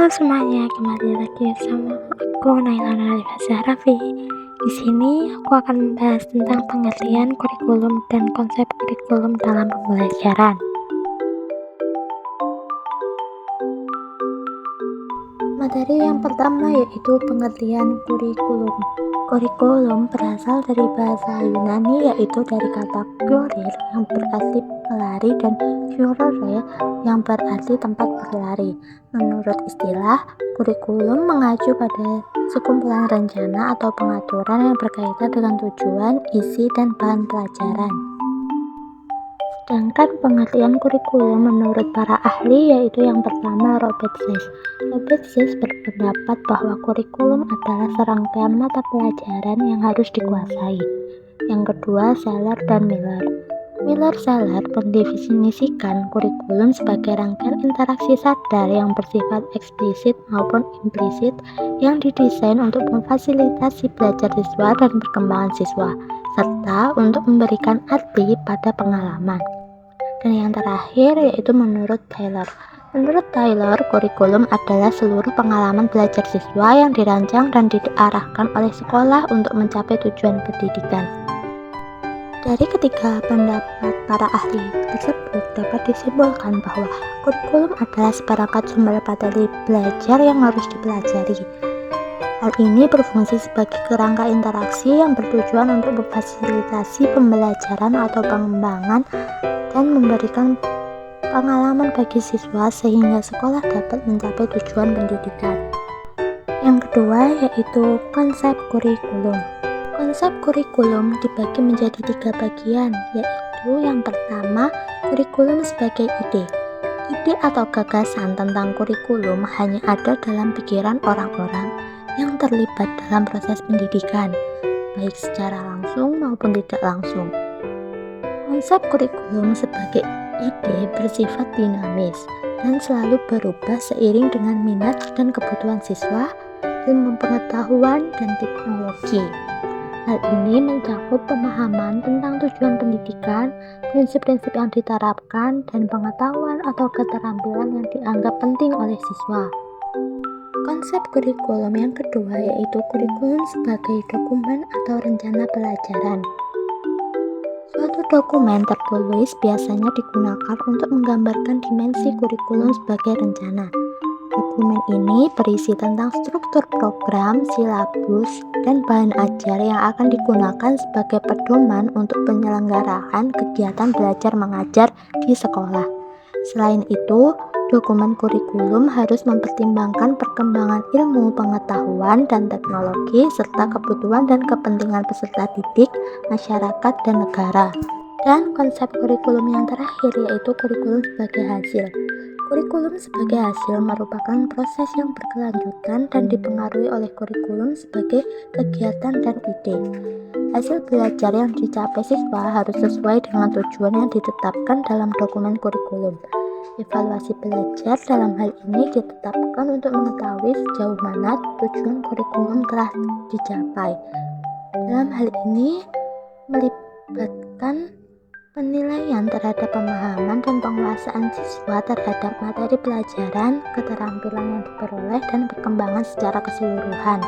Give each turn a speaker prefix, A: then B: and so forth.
A: semuanya, kembali lagi sama aku Naila Nurhalifa Zahrafi. Di sini aku akan membahas tentang pengertian kurikulum dan konsep kurikulum dalam pembelajaran. Materi yang pertama yaitu pengertian kurikulum. Kurikulum berasal dari bahasa Yunani yaitu dari kata kurir yang berarti pelari dan kurere yang berarti tempat berlari. Menurut istilah, kurikulum mengacu pada sekumpulan rencana atau pengaturan yang berkaitan dengan tujuan, isi, dan bahan pelajaran. Sedangkan pengertian kurikulum menurut para ahli yaitu yang pertama Robert Sess. Robert Sess berpendapat bahwa kurikulum adalah serangkaian mata pelajaran yang harus dikuasai. Yang kedua Seller dan Miller. Miller-Seller mendefinisikan kurikulum sebagai rangkaian interaksi sadar yang bersifat eksplisit maupun implisit yang didesain untuk memfasilitasi belajar siswa dan perkembangan siswa, serta untuk memberikan arti pada pengalaman. Dan yang terakhir yaitu menurut Taylor. Menurut Taylor, kurikulum adalah seluruh pengalaman belajar siswa yang dirancang dan diarahkan oleh sekolah untuk mencapai tujuan pendidikan. Dari ketiga pendapat para ahli tersebut dapat disimpulkan bahwa kurikulum adalah seperangkat sumber materi belajar yang harus dipelajari. Hal ini berfungsi sebagai kerangka interaksi yang bertujuan untuk memfasilitasi pembelajaran atau pengembangan dan memberikan pengalaman bagi siswa sehingga sekolah dapat mencapai tujuan pendidikan. Yang kedua yaitu konsep kurikulum. Konsep kurikulum dibagi menjadi 3 bagian, yaitu yang pertama, kurikulum sebagai ide. Ide atau gagasan tentang kurikulum hanya ada dalam pikiran orang-orang yang terlibat dalam proses pendidikan, baik secara langsung maupun tidak langsung. Konsep kurikulum sebagai ide bersifat dinamis dan selalu berubah seiring dengan minat dan kebutuhan siswa, ilmu pengetahuan, dan teknologi. Hal ini mencakup pemahaman tentang tujuan pendidikan, prinsip-prinsip yang diterapkan, dan pengetahuan atau keterampilan yang dianggap penting oleh siswa. Konsep kurikulum yang kedua yaitu kurikulum sebagai dokumen atau rencana pelajaran. Suatu dokumen tertulis biasanya digunakan untuk menggambarkan dimensi kurikulum sebagai rencana. Dokumen ini berisi tentang struktur program, silabus, dan bahan ajar yang akan digunakan sebagai pedoman untuk penyelenggaraan kegiatan belajar mengajar di sekolah. Selain itu, dokumen kurikulum harus mempertimbangkan perkembangan ilmu pengetahuan dan teknologi serta kebutuhan dan kepentingan peserta didik, masyarakat, dan negara. Dan konsep kurikulum yang terakhir yaitu kurikulum sebagai hasil. Kurikulum sebagai hasil merupakan proses yang berkelanjutan dan dipengaruhi oleh kurikulum sebagai kegiatan dan ide. Hasil belajar yang dicapai siswa harus sesuai dengan tujuan yang ditetapkan dalam dokumen kurikulum. Evaluasi belajar dalam hal ini ditetapkan untuk mengetahui sejauh mana tujuan kurikulum telah dicapai. Dalam hal ini melibatkan penilaian terhadap pemahaman dan penguasaan siswa terhadap materi pelajaran, keterampilan yang diperoleh, dan perkembangan secara keseluruhan.